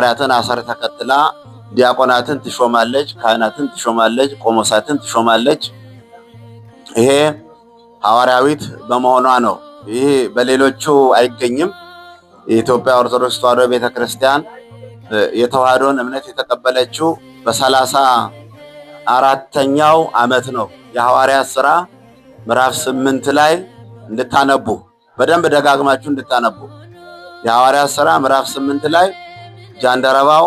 የሐዋርያትን አሰር ተከትላ ዲያቆናትን ትሾማለች፣ ካህናትን ትሾማለች፣ ቆሞሳትን ትሾማለች። ይሄ ሐዋርያዊት በመሆኗ ነው። ይሄ በሌሎቹ አይገኝም። የኢትዮጵያ ኦርቶዶክስ ተዋሕዶ ቤተክርስቲያን የተዋሕዶን እምነት የተቀበለችው በ34ኛው ዓመት ነው። የሐዋርያት ሥራ ምዕራፍ 8 ላይ እንድታነቡ በደንብ ደጋግማችሁ እንድታነቡ። የሐዋርያት ሥራ ምዕራፍ 8 ላይ ጃንደረባው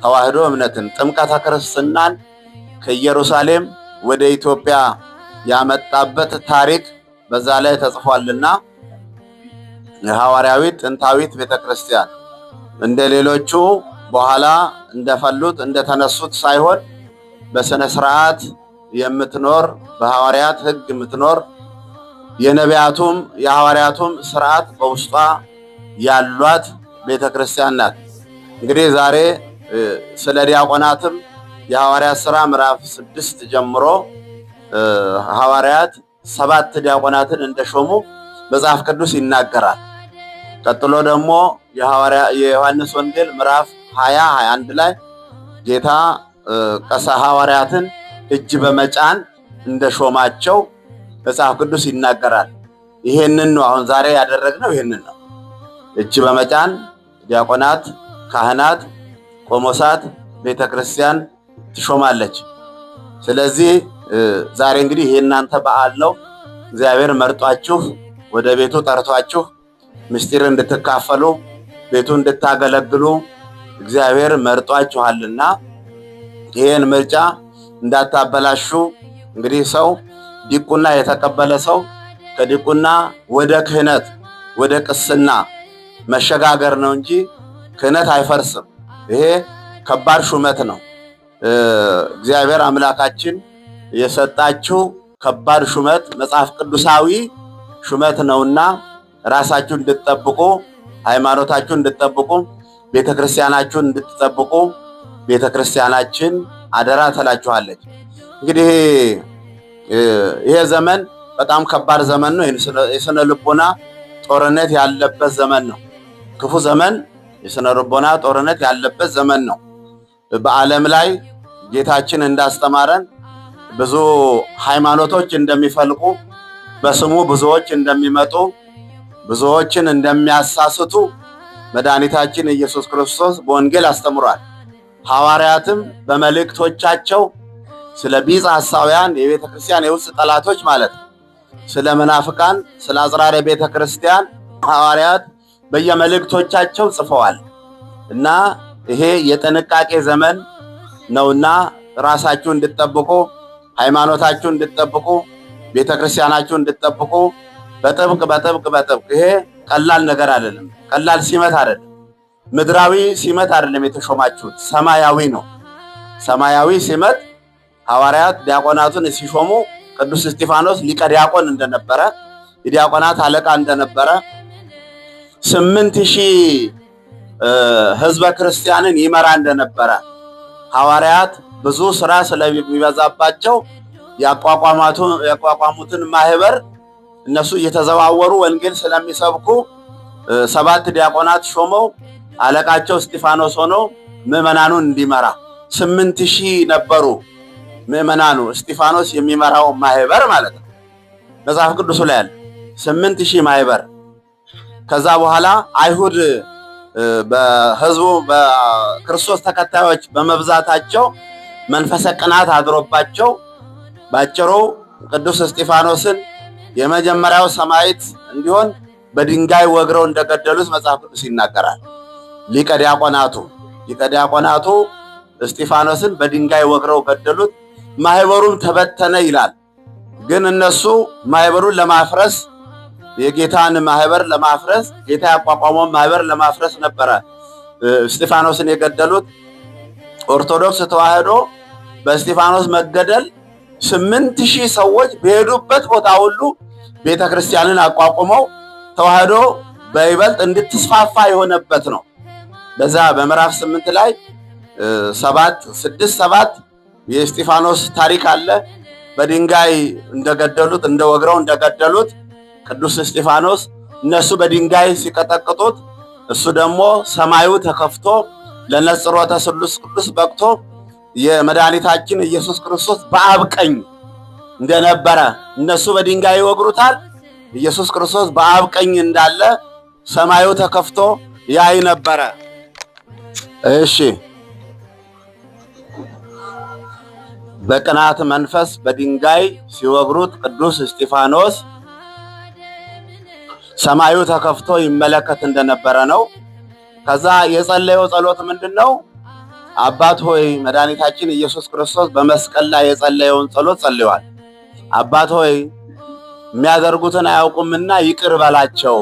ተዋሕዶ እምነትን ጥምቀተ ክርስትናን ከኢየሩሳሌም ወደ ኢትዮጵያ ያመጣበት ታሪክ በዛ ላይ ተጽፏልና የሐዋርያዊት ጥንታዊት ቤተክርስቲያን እንደሌሎቹ በኋላ እንደፈሉት እንደተነሱት ሳይሆን በስነ ስርዓት የምትኖር በሐዋርያት ሕግ የምትኖር የነቢያቱም የሐዋርያቱም ስርዓት በውስጧ ያሏት ቤተክርስቲያን ናት። እንግዲህ ዛሬ ስለ ዲያቆናትም የሐዋርያት ሥራ ምዕራፍ 6 ጀምሮ ሐዋርያት 7 ዲያቆናትን እንደሾሙ መጽሐፍ ቅዱስ ይናገራል። ቀጥሎ ደግሞ የዮሐንስ ወንጌል ምዕራፍ 20-21 ላይ ጌታ ሐዋርያትን እጅ በመጫን እንደሾማቸው መጽሐፍ ቅዱስ ይናገራል። ይሄንን ነው አሁን ዛሬ ያደረግነው። ይሄንን ነው እጅ በመጫን ዲያቆናት፣ ካህናት፣ ቆሞሳት ቤተክርስቲያን ትሾማለች። ስለዚህ ዛሬ እንግዲህ ይሄ እናንተ በዓል ነው። እግዚአብሔር መርጧችሁ ወደ ቤቱ ጠርቷችሁ ምስጢር እንድትካፈሉ ቤቱ እንድታገለግሉ እግዚአብሔር መርጧችኋልና ይሄን ምርጫ እንዳታበላሹ። እንግዲህ ሰው ዲቁና የተቀበለ ሰው ከዲቁና ወደ ክህነት ወደ ቅስና መሸጋገር ነው እንጂ ክህነት አይፈርስም። ይሄ ከባድ ሹመት ነው። እግዚአብሔር አምላካችን የሰጣችሁ ከባድ ሹመት መጽሐፍ ቅዱሳዊ ሹመት ነውና ራሳችሁን እንድትጠብቁ፣ ሃይማኖታችሁን እንድትጠብቁ፣ ቤተክርስቲያናችሁን እንድትጠብቁ ቤተክርስቲያናችን አደራ ትላችኋለች። እንግዲህ ይሄ ዘመን በጣም ከባድ ዘመን ነው። የስነ ልቦና ጦርነት ያለበት ዘመን ነው። ክፉ ዘመን፣ የስነ ልቦና ጦርነት ያለበት ዘመን ነው። በዓለም ላይ ጌታችን እንዳስተማረን ብዙ ሃይማኖቶች እንደሚፈልቁ፣ በስሙ ብዙዎች እንደሚመጡ፣ ብዙዎችን እንደሚያሳስቱ መድኃኒታችን ኢየሱስ ክርስቶስ በወንጌል አስተምሯል። ሐዋርያትም በመልእክቶቻቸው ስለ ቢጽ ሐሳውያን የቤተ ክርስቲያን የውስጥ ጠላቶች ማለት ነው፣ ስለ መናፍቃን፣ ስለ አጽራረ ቤተ ክርስቲያን ሐዋርያት በየመልእክቶቻቸው ጽፈዋል እና ይሄ የጥንቃቄ ዘመን ነውና ራሳችሁ እንድትጠብቁ፣ ሃይማኖታችሁ እንድትጠብቁ፣ ቤተክርስቲያናችሁ እንድትጠብቁ በጥብቅ በጥብቅ በጥብቅ። ይሄ ቀላል ነገር አይደለም፣ ቀላል ሲመት አይደለም፣ ምድራዊ ሲመት አይደለም የተሾማችሁት፣ ሰማያዊ ነው። ሰማያዊ ሲመት ሐዋርያት ዲያቆናቱን ሲሾሙ ቅዱስ እስጢፋኖስ ሊቀ ዲያቆን እንደነበረ፣ የዲያቆናት አለቃ እንደነበረ፣ 8000 ህዝበ ክርስቲያንን ይመራ እንደነበረ፣ ሐዋርያት ብዙ ስራ ስለሚበዛባቸው ያቋቋሙትን ማህበር እነሱ እየተዘዋወሩ ወንጌል ስለሚሰብኩ 7 ዲያቆናት ሾመው አለቃቸው እስጢፋኖስ ሆኖ ምዕመናኑን እንዲመራ 8000 ነበሩ ምዕመናኑ፣ እስጢፋኖስ የሚመራው ማህበር ማለት ነው። መጽሐፍ ቅዱስ ላይ ያለ 8000 ማህበር። ከዛ በኋላ አይሁድ በህዝቡ በክርስቶስ ተከታዮች በመብዛታቸው መንፈሰ ቅናት አድሮባቸው ባጭሩ ቅዱስ እስጢፋኖስን የመጀመሪያው ሰማዕት እንዲሆን በድንጋይ ወግረው እንደገደሉት መጽሐፍ ቅዱስ ይናገራል። ሊቀ ዲያቆናቱ እስጢፋኖስን በድንጋይ ወግረው ገደሉት። ማህበሩም ተበተነ ይላል። ግን እነሱ ማህበሩን ለማፍረስ የጌታን ማህበር ለማፍረስ ጌታ ያቋቋመው ማህበር ለማፍረስ ነበረ እስጢፋኖስን የገደሉት። ኦርቶዶክስ ተዋሕዶ በእስጢፋኖስ መገደል 8000 ሰዎች በሄዱበት ቦታ ሁሉ ቤተክርስቲያንን አቋቁመው ተዋሕዶ በይበልጥ እንድትስፋፋ የሆነበት ነው። በዛ በምዕራፍ 8 ላይ 7 የእስጢፋኖስ ታሪክ አለ። በድንጋይ እንደገደሉት እንደወግረው እንደገደሉት ቅዱስ እስጢፋኖስ እነሱ በድንጋይ ሲቀጠቅጡት እሱ ደግሞ ሰማዩ ተከፍቶ ለነጽሮተ ስሉስ ቅዱስ በቅቶ የመድኃኒታችን ኢየሱስ ክርስቶስ በአብ ቀኝ እንደነበረ እነሱ በድንጋይ ይወግሩታል። ኢየሱስ ክርስቶስ በአብ ቀኝ እንዳለ ሰማዩ ተከፍቶ ያይ ነበረ። እሺ በቅናት መንፈስ በድንጋይ ሲወግሩት ቅዱስ እስጢፋኖስ ሰማዩ ተከፍቶ ይመለከት እንደነበረ ነው። ከዛ የጸለየው ጸሎት ምንድነው? አባት ሆይ መድኃኒታችን ኢየሱስ ክርስቶስ በመስቀል ላይ የጸለየውን ጸሎት ጸልዮአል። አባት ሆይ የሚያደርጉትን አያውቁምና ይቅር በላቸው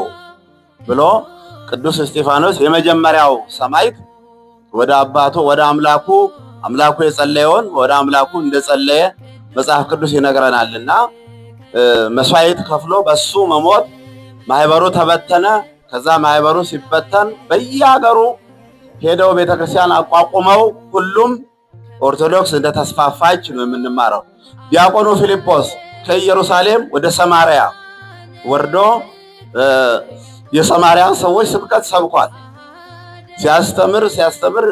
ብሎ ቅዱስ እስጢፋኖስ የመጀመሪያው ሰማዕት ወደ አባቱ ወደ አምላኩ የጸለየውን ወደ አምላኩ እንደጸለየ መጽሐፍ ቅዱስ ይነግረናልና መስዋዕት ከፍሎ በሱ መሞት ማህበሩ ተበተነ። ከዛ ማህበሩ ሲበተን በየሀገሩ ሄደው ቤተክርስቲያን አቋቁመው ሁሉም ኦርቶዶክስ እንደተስፋፋች ነው የምንማረው። ዲያቆኑ ፊልጶስ ከኢየሩሳሌም ወደ ሰማርያ ወርዶ የሰማርያን ሰዎች ስብከት ሰብኳል። ሲያስተምር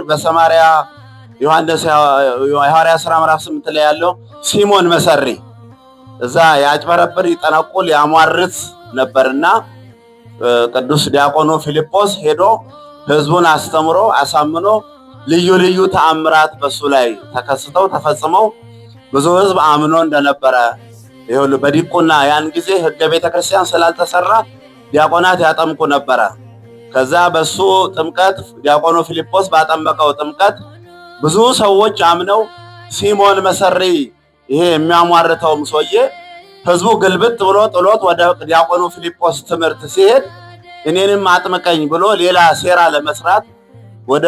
በሰማርያ ዮሐንስ የሐዋርያት ሥራ ምዕራፍ 8 ላይ ያለው ሲሞን መሰሪ እዛ ያጭበረብር ይጠነቁል ያሟርት ነበርና ቅዱስ ዲያቆኑ ፊልጶስ ሄዶ ህዝቡን አስተምሮ አሳምኖ ልዩ ልዩ ተአምራት በሱ ላይ ተከስተው ተፈጽመው ብዙ ህዝብ አምኖ እንደነበረ ይሁን። በዲቁና ያን ጊዜ ህገ ቤተክርስቲያን ስላልተሰራ ዲያቆናት ያጠምቁ ነበረ። ከዛ በሱ ጥምቀት ዲያቆኑ ፊልጶስ ባጠመቀው ጥምቀት ብዙ ሰዎች አምነው ሲሞን መሰሪ ይሄ የሚያሟርተውም ሰውዬ ህዝቡ ግልብጥ ብሎ ጥሎት ወደ ዲያቆኑ ፊልጶስ ትምህርት ሲሄድ እኔንም አጥምቀኝ ብሎ ሌላ ሴራ ለመስራት ወደ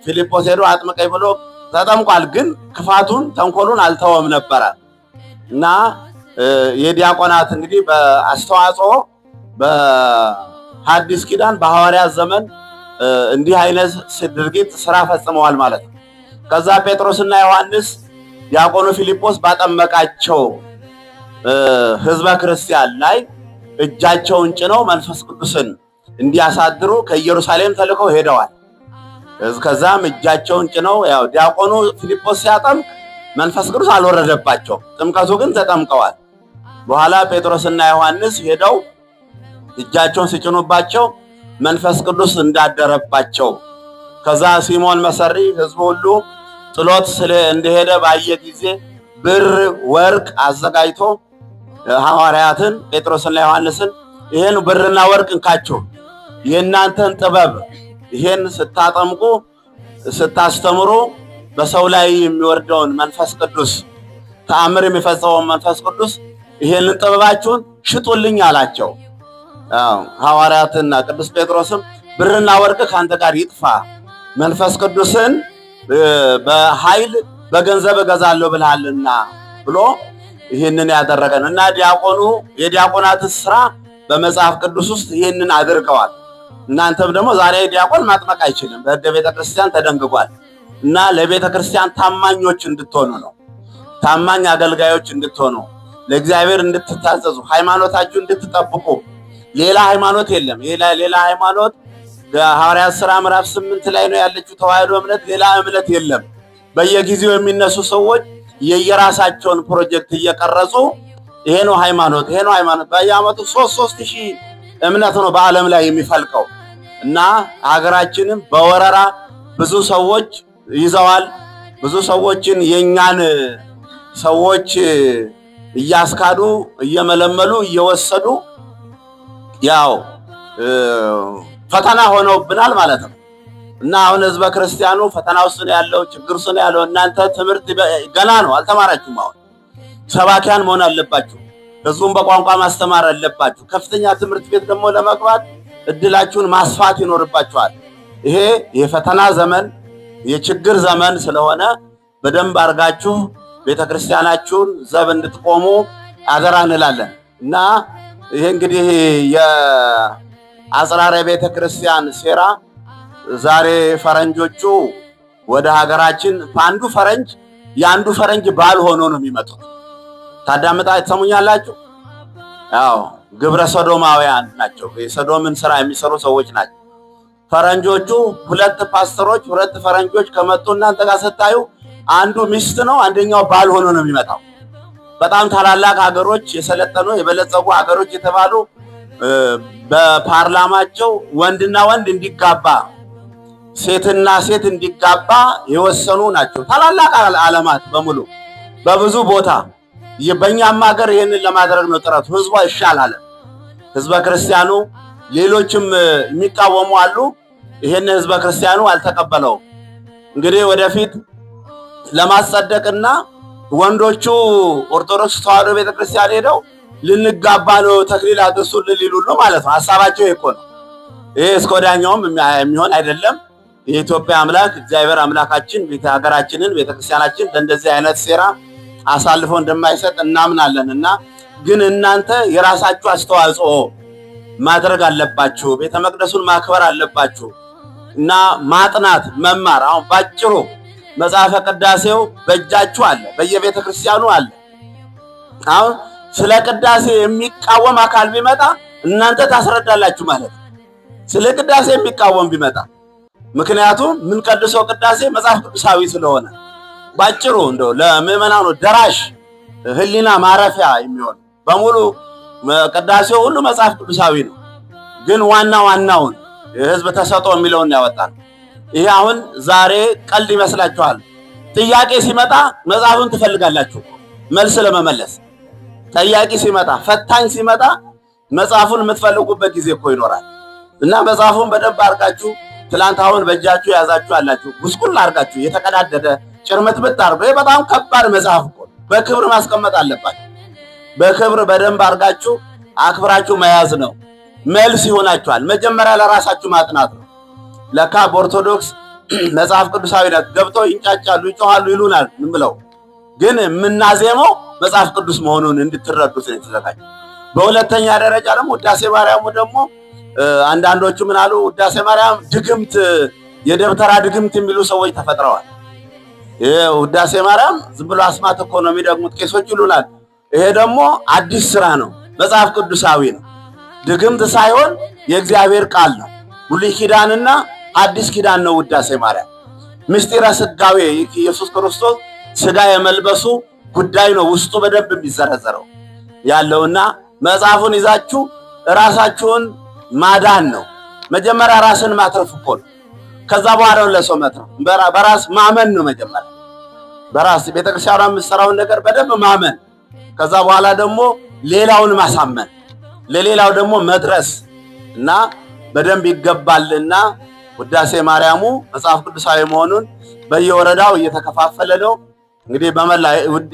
ፊልጶስ ሄዶ አጥምቀኝ ብሎ ተጠምቋል። ግን ክፋቱን ተንኮሉን አልተወም ነበረ እና የዲያቆናት እንግዲህ በአስተዋጽኦ በሐዲስ ኪዳን በሐዋርያት ዘመን እንዲህ አይነት ድርጊት ስራ ፈጽመዋል ማለት ነው። ከዛ ጴጥሮስና ዮሐንስ ዲያቆኑ ፊልጶስ ባጠመቃቸው ህዝበ ክርስቲያን ላይ እጃቸውን ጭነው መንፈስ ቅዱስን እንዲያሳድሩ ከኢየሩሳሌም ተልከው ሄደዋል። ከዛም እጃቸውን ጭነው ያው ዲያቆኑ ፊልጶስ ሲያጠምቅ መንፈስ ቅዱስ አልወረደባቸው፣ ጥምቀቱ ግን ተጠምቀዋል። በኋላ ጴጥሮስና ዮሐንስ ሄደው እጃቸውን ሲጭኑባቸው መንፈስ ቅዱስ እንዳደረባቸው ከዛ ሲሞን መሰሪ ህዝቡ ሁሉ ጥሎት እንደሄደ ባየ ጊዜ ብር ወርቅ አዘጋጅቶ ሐዋርያትን ጴጥሮስና ዮሐንስን ይሄን ብርና ወርቅ እንካችሁ የእናንተን ጥበብ ይሄን ስታጠምቁ ስታስተምሩ በሰው ላይ የሚወርደውን መንፈስ ቅዱስ ተአምር የሚፈጸመው መንፈስ ቅዱስ ይሄን ጥበባችሁን ሽጡልኝ አላቸው። ሐዋርያትና ቅዱስ ጴጥሮስም ብርና ወርቅ ካንተ ጋር ይጥፋ፣ መንፈስ ቅዱስን በኃይል በገንዘብ እገዛለሁ ብለሃልና ብሎ ይሄንን ያደረገን እና ዲያቆኑ የዲያቆናት ስራ በመጽሐፍ ቅዱስ ውስጥ ይሄንን አድርገዋል። እናንተም ደግሞ ዛሬ ዲያቆን ማጥመቅ አይችልም፣ በሕገ ቤተክርስቲያን ተደንግጓል። እና ለቤተክርስቲያን ታማኞች እንድትሆኑ ነው፣ ታማኝ አገልጋዮች እንድትሆኑ፣ ለእግዚአብሔር እንድትታዘዙ፣ ሃይማኖታችሁ እንድትጠብቁ። ሌላ ሃይማኖት የለም። ሌላ ሃይማኖት ሐዋርያት ሥራ ምዕራፍ 8 ላይ ነው ያለችው ተዋህዶ እምነት። ሌላ እምነት የለም። በየጊዜው የሚነሱ ሰዎች የየራሳቸውን ፕሮጀክት እየቀረጹ ይሄ ነው ሃይማኖት፣ ይሄ ነው ሃይማኖት። በየዓመቱ 3,000 እምነት ነው በዓለም ላይ የሚፈልቀው እና ሀገራችንም በወረራ ብዙ ሰዎች ይዘዋል። ብዙ ሰዎችን የኛን ሰዎች እያስካዱ እየመለመሉ እየወሰዱ ያው ፈተና ሆነውብናል ማለት ነው። እና አሁን ህዝበ ክርስቲያኑ ፈተና ውስጥ ነው ያለው፣ ችግር ውስጥ ነው ያለው። እናንተ ትምህርት ገና ነው፣ አልተማራችሁም። አሁን ሰባኪያን መሆን አለባችሁ፣ ህዝቡን በቋንቋ ማስተማር አለባችሁ። ከፍተኛ ትምህርት ቤት ደግሞ ለመግባት እድላችሁን ማስፋት ይኖርባችኋል። ይሄ የፈተና ዘመን የችግር ዘመን ስለሆነ በደንብ አድርጋችሁ ቤተክርስቲያናችሁን ዘብ እንድትቆሙ አደራ እንላለን። እና ይሄ እንግዲህ የአጽራረ ቤተክርስቲያን ሴራ ዛሬ ፈረንጆቹ ወደ ሀገራችን የአንዱ ፈረንጅ ባል ሆኖ ነው የሚመጡት። ትሰሙኛላችሁ? ያው ግብረ ሰዶማውያን ናቸው። የሰዶምን ስራ የሚሰሩ ሰዎች ናቸው። ፈረንጆቹ ሁለት ፓስተሮች ሁለት ፈረንጆች ከመጡ እናንተ ጋር ስታዩ አንዱ ሚስት ነው፣ አንደኛው ባል ሆኖ ነው የሚመጣው። በጣም ታላላቅ ሀገሮች የሰለጠኑ የበለጸጉ ሀገሮች የተባሉ በፓርላማቸው ወንድና ወንድ እንዲጋባ ሴትና ሴት እንዲጋባ የወሰኑ ናቸው። ታላላቅ ዓለማት በሙሉ በብዙ ቦታ። በእኛም ሀገር ይህንን ለማድረግ ነው ጥረቱ። ህዝቡ ይሻላል። ህዝበ ክርስቲያኑ ሌሎችም የሚቃወሙ አሉ። ይሄን ህዝበ ክርስቲያኑ አልተቀበለውም። እንግዲህ ወደፊት ለማጸደቅና ወንዶቹ ኦርቶዶክስ ተዋሕዶ ቤተክርስቲያን ሄደው ልንጋባ ነው ተክሊል አድርሱልን ሊሉ ነው ማለት ነው። ሐሳባቸው ይሄ እኮ ነው። ይሄ እስከ ወዲያኛውም የሚሆን አይደለም። የኢትዮጵያ አምላክ እግዚአብሔር አምላካችን ሀገራችንን ቤተክርስቲያናችን ለእንደዚህ አይነት ሴራ አሳልፎ እንደማይሰጥ እናምናለንና ግን እናንተ የራሳችሁ አስተዋጽኦ ማድረግ አለባችሁ። ቤተ መቅደሱን ማክበር አለባችሁ እና ማጥናት መማር። አሁን ባጭሩ መጽሐፈ ቅዳሴው በእጃችሁ አለ፣ በየቤተ ክርስቲያኑ አለ። አሁን ስለ ቅዳሴ የሚቃወም አካል ቢመጣ እናንተ ታስረዳላችሁ ማለት ነው። ስለ ቅዳሴ የሚቃወም ቢመጣ ምክንያቱም የምንቀድሰው ቅዳሴ መጽሐፍ ቅዱሳዊ ስለሆነ ባጭሩ እንደው ለምዕመናኑ ደራሽ ህሊና ማረፊያ የሚሆን በሙሉ ቅዳሴው ሁሉ መጽሐፍ ቅዱሳዊ ነው። ግን ዋናውን የህዝብ ተሰጥኦ የሚለውን ያወጣል። ይሄ አሁን ዛሬ ቀልድ ይመስላችኋል። ጥያቄ ሲመጣ መጽሐፉን ትፈልጋላችሁ መልስ ለመመለስ። ጠያቂ ሲመጣ ፈታኝ ሲመጣ መጽሐፉን የምትፈልጉበት ጊዜ እኮ ይኖራል። እና መጽሐፉን በደንብ አድርጋችሁ ትላንት አሁን በእጃችሁ ያዛችሁ አላችሁ ጉስቁል አድርጋችሁ የተቀዳደደ ጭርምትምት አድርጎ ይሄ በጣም ከባድ መጽሐፍ እኮ በክብር ማስቀመጥ አለባችሁ። በክብር በደንብ አድርጋችሁ አክብራችሁ መያዝ ነው። መልስ ይሆናችኋል። መጀመሪያ ለራሳችሁ ማጥናት ነው። ለካ በኦርቶዶክስ መጽሐፍ ቅዱሳዊ ነው ገብተው ይንጫጫሉ፣ ይጮሃሉ፣ ይሉናል ብለው ግን የምናዜመው መጽሐፍ ቅዱስ መሆኑን እንድትረዱት ነው የተዘጋጀው። በሁለተኛ ደረጃ ደግሞ ውዳሴ ማርያሙ ደግሞ አንዳንዶቹ ምን አሉ? ውዳሴ ማርያም ድግምት፣ የደብተራ ድግምት የሚሉ ሰዎች ተፈጥረዋል። ይሄ ውዳሴ ማርያም ዝም ብሎ አስማት እኮ ነው የሚደግሙት ቄሶች ይሉናል። ይሄ ደግሞ አዲስ ስራ ነው፣ መጽሐፍ ቅዱሳዊ ነው። ድግምት ሳይሆን የእግዚአብሔር ቃል ነው። ብሉይ ኪዳንና አዲስ ኪዳን ነው ውዳሴ ማርያም። ምስጢረ ስጋዌ ኢየሱስ ክርስቶስ ስጋ የመልበሱ ጉዳይ ነው ውስጡ በደንብ የሚዘረዘረው ያለውና መጽሐፉን ይዛችሁ ራሳችሁን ማዳን ነው። መጀመሪያ ራስን ማትረፍ እኮ ነው። ከዛ በኋላ ነው ለሰው መትረፍ። በራስ ማመን ነው መጀመሪያ። በራስ ቤተክርስቲያኗ የምትሰራውን ነገር በደንብ ማመን፣ ከዛ በኋላ ደግሞ ሌላውን ማሳመን፣ ለሌላው ደግሞ መድረስ እና በደንብ ይገባልና ውዳሴ ማርያሙ መጽሐፍ ቅዱሳዊ መሆኑን በየወረዳው እየተከፋፈለ ነው። እንግዲህ በመላ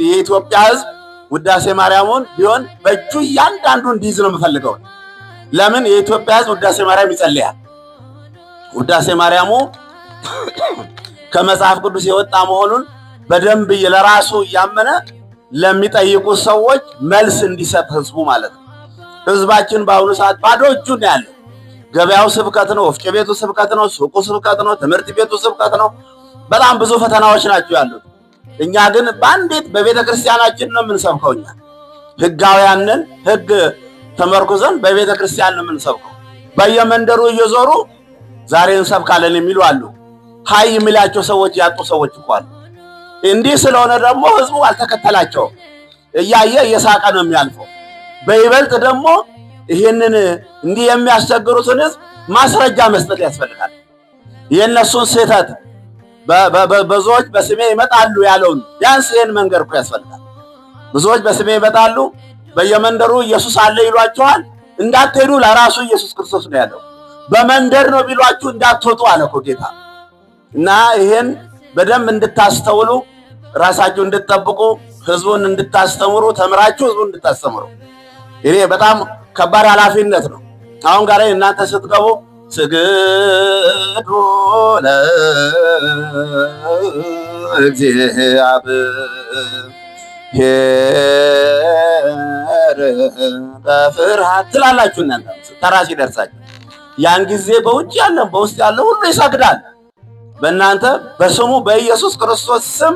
የኢትዮጵያ ሕዝብ ውዳሴ ማርያሙን ቢሆን በእጁ እያንዳንዱ እንዲይዝ ነው የምፈልገው። ለምን የኢትዮጵያ ሕዝብ ውዳሴ ማርያም ይጸልያል። ውዳሴ ማርያሙ ከመጽሐፍ ቅዱስ የወጣ መሆኑን በደንብ ለራሱ እያመነ ለሚጠይቁ ሰዎች መልስ እንዲሰጥ ህዝቡ ማለት ነው። ህዝባችን በአሁኑ ሰዓት ባዶ እጁን ያለው ገበያው ስብከት ነው፣ ወፍጮ ቤቱ ስብከት ነው፣ ሱቁ ስብከት ነው፣ ትምህርት ቤቱ ስብከት ነው። በጣም ብዙ ፈተናዎች ናቸው ያሉት። እኛ ግን በአንዲት በቤተ ክርስቲያናችን ነው የምንሰብከው። እኛ ህጋውያንን ህግ ተመርኩዘን በቤተ ክርስቲያን ነው የምንሰብከው። በየመንደሩ እየዞሩ ዛሬ እንሰብካለን የሚሉ አሉ። ሀይ የሚላቸው ሰዎች ያጡ ሰዎች እኮ አሉ። እንዲህ ስለሆነ ደግሞ ህዝቡ አልተከተላቸውም። እያየ እየሳቀ ነው የሚያልፈው። በይበልጥ ደግሞ ይህንን እንዲህ የሚያስቸግሩትን ህዝብ ማስረጃ መስጠት ያስፈልጋል። የእነሱን ስህተት ብዙዎች በስሜ ይመጣሉ ያለውን ቢያንስ ይህን መንገር እኮ ያስፈልጋል። ብዙዎች በስሜ ይመጣሉ፣ በየመንደሩ ኢየሱስ አለ ይሏቸዋል። እንዳትሄዱ ለራሱ ኢየሱስ ክርስቶስ ነው ያለው። በመንደር ነው ቢሏችሁ እንዳትወጡ አለ እኮ ጌታ። እና ይሄን በደንብ እንድታስተውሉ፣ ራሳችሁ እንድትጠብቁ፣ ህዝቡን እንድታስተምሩ፣ ተምራችሁ ህዝቡን እንድታስተምሩ። ይሄ በጣም ከባድ ኃላፊነት ነው። አሁን ጋር እናንተ ስትገቡ ስግዱ ለእግዚአብሔር በፍርሃት ትላላችሁ። እናንተ ተራ ሲደርሳችሁ ያን ጊዜ በውጭ ያለ በውስጥ ያለ ሁሉ ይሰግዳል። በእናንተ በስሙ በኢየሱስ ክርስቶስ ስም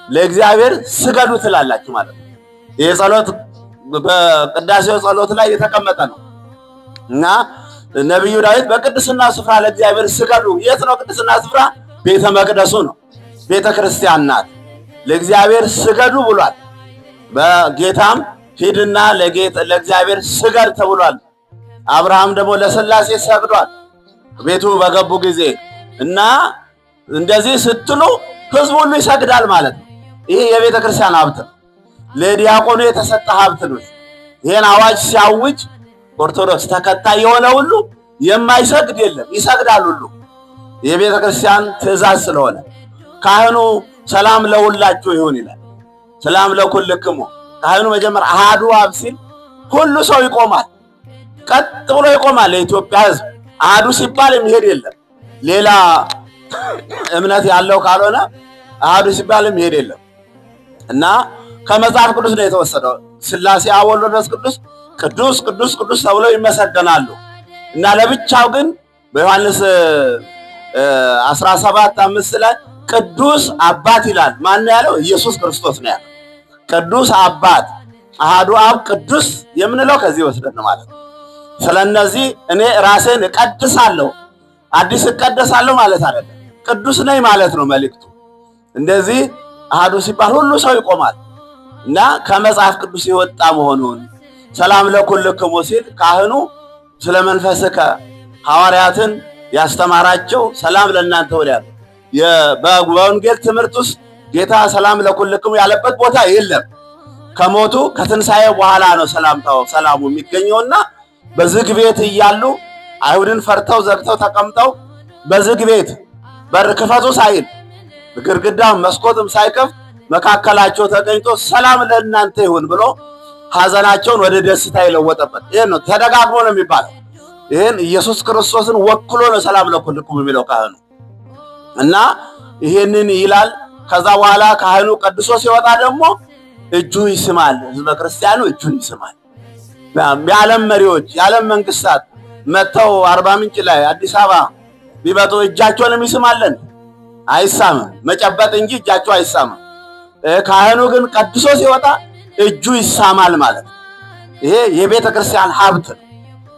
ለእግዚአብሔር ስገዱ ትላላችሁ ማለት ነው። ይሄ ጸሎት በቅዳሴው ጸሎት ላይ የተቀመጠ ነው እና ነብዩ ዳዊት በቅድስና ስፍራ ለእግዚአብሔር ስገዱ። የት ነው ቅድስና ስፍራ? ቤተ መቅደሱ ነው፣ ቤተ ክርስቲያን ናት። ለእግዚአብሔር ስገዱ ብሏል። በጌታም ሂድና ለእግዚአብሔር ስገድ ተብሏል። አብርሃም ደግሞ ለሥላሴ ሰግዷል ቤቱ በገቡ ጊዜ እና እንደዚህ ስትሉ ህዝቡ ሁሉ ይሰግዳል ማለት ነው። ይሄ የቤተ ክርስቲያን ሀብት ነው። ለዲያቆኑ የተሰጠ ሀብት ነው። ይሄን አዋጅ ሲያውጅ ኦርቶዶክስ ተከታይ የሆነ ሁሉ የማይሰግድ የለም፣ ይሰግዳል ሁሉ። የቤተ ክርስቲያን ትእዛዝ ስለሆነ ካህኑ ሰላም ለሁላችሁ ይሁን ይላል። ሰላም ለኩልክሙ። ካህኑ መጀመሪያ አሐዱ አብ ሲል ሁሉ ሰው ይቆማል፣ ቀጥ ብሎ ይቆማል። ለኢትዮጵያ ህዝብ አሐዱ ሲባል የሚሄድ የለም። ሌላ እምነት ያለው ካልሆነ አሐዱ ሲባል የሚሄድ የለም እና ከመጽሐፍ ቅዱስ ነው የተወሰደው። ሥላሴ አብ ወልድ ወመንፈስ ቅዱስ ቅዱስ ቅዱስ ቅዱስ ተብለው ይመሰገናሉ እና ለብቻው ግን በዮሐንስ 17:5 ላይ ቅዱስ አባት ይላል። ማን ያለው? ኢየሱስ ክርስቶስ ነው ያለው። ቅዱስ አባት አሐዱ አብ ቅዱስ የምንለው ከዚህ ወስደን ማለት ነው። ስለነዚህ እኔ ራሴን እቀድሳለሁ፣ አዲስ እቀደሳለሁ ማለት አይደለም፣ ቅዱስ ነኝ ማለት ነው መልእክቱ። እንደዚህ አሐዱ ሲባል ሁሉ ሰው ይቆማል እና ከመጽሐፍ ቅዱስ የወጣ መሆኑን ሰላም ለኩልክሙ ሲል ካህኑ ስለ መንፈስከ ሐዋርያትን ያስተማራቸው ሰላም ለእናንተ ወዲያ በወንጌል ትምህርት ውስጥ ጌታ ሰላም ለኩልክሙ ያለበት ቦታ የለም። ከሞቱ ከትንሣኤ በኋላ ነው ሰላሙ የሚገኘውና በዝግ ቤት እያሉ አይሁድን ፈርተው ዘግተው ተቀምጠው በዝግ ቤት በር ክፈቱ ሳይል ግድግዳም መስኮትም ሳይከፍት መካከላቸው ተገኝቶ ሰላም ለእናንተ ይሁን ብሎ ሐዘናቸውን ወደ ደስታ የለወጠበት ይሄን ነው። ተደጋግሞ ነው የሚባለው። ይሄን ኢየሱስ ክርስቶስን ወክሎ ነው ሰላም ለኩልክሙ የሚለው ካህኑ እና ይሄንን ይላል። ከዛ በኋላ ካህኑ ቀድሶ ሲወጣ ደግሞ እጁ ይስማል፣ ህዝበ ክርስቲያኑ እጁን ይስማል። የዓለም መሪዎች የዓለም መንግስታት መጥተው አርባ ምንጭ ላይ አዲስ አበባ ቢመጡ እጃቸውን ይስማለን? አይሳምም። መጨበጥ እንጂ እጃቸው አይሳምም። ካህኑ ግን ቀድሶ ሲወጣ እጁ ይሳማል ማለት ነው። ይሄ የቤተ ክርስቲያን ሀብት ነው።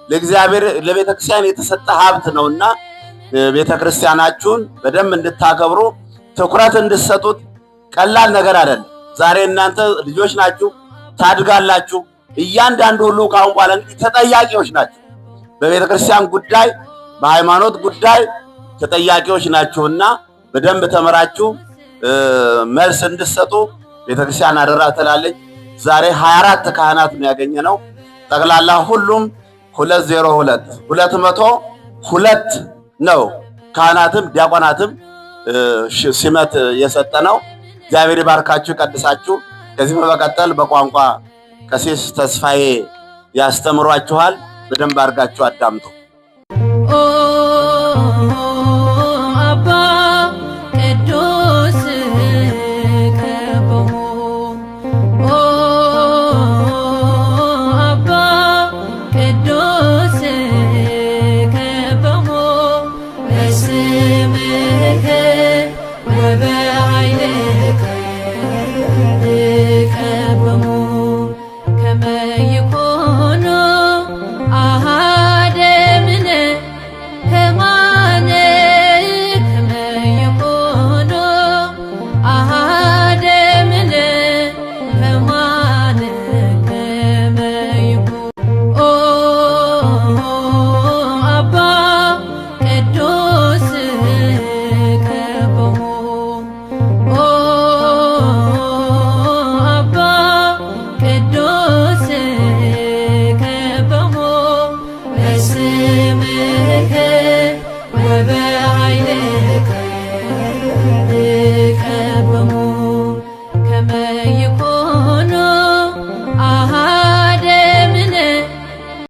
ለእግዚአብሔር ለቤተ ክርስቲያን የተሰጠ ሀብት ነውና ቤተ ክርስቲያናችሁን በደንብ እንድታከብሩ ትኩረት እንድትሰጡት ቀላል ነገር አይደለም። ዛሬ እናንተ ልጆች ናችሁ፣ ታድጋላችሁ። እያንዳንዱ ሁሉ ካሁን በኋላ እንግዲህ ተጠያቂዎች ናችሁ። በቤተ ክርስቲያን ጉዳይ፣ በሃይማኖት ጉዳይ ተጠያቂዎች ናችሁና በደንብ ተመራችሁ መልስ እንድትሰጡ ቤተ ክርስቲያን አደራ ትላለች። ዛሬ 24 ካህናት ነው ያገኘነው። ጠቅላላ ሁሉም 202 ነው። ካህናትም ዲያቆናትም ሲመት የሰጠነው። እግዚአብሔር ይባርካችሁ ይቀድሳችሁ። ከዚህ በመቀጠል በቋንቋ ቀሲስ ተስፋዬ ያስተምሯችኋል። በደንብ አድርጋችሁ አዳምጡ።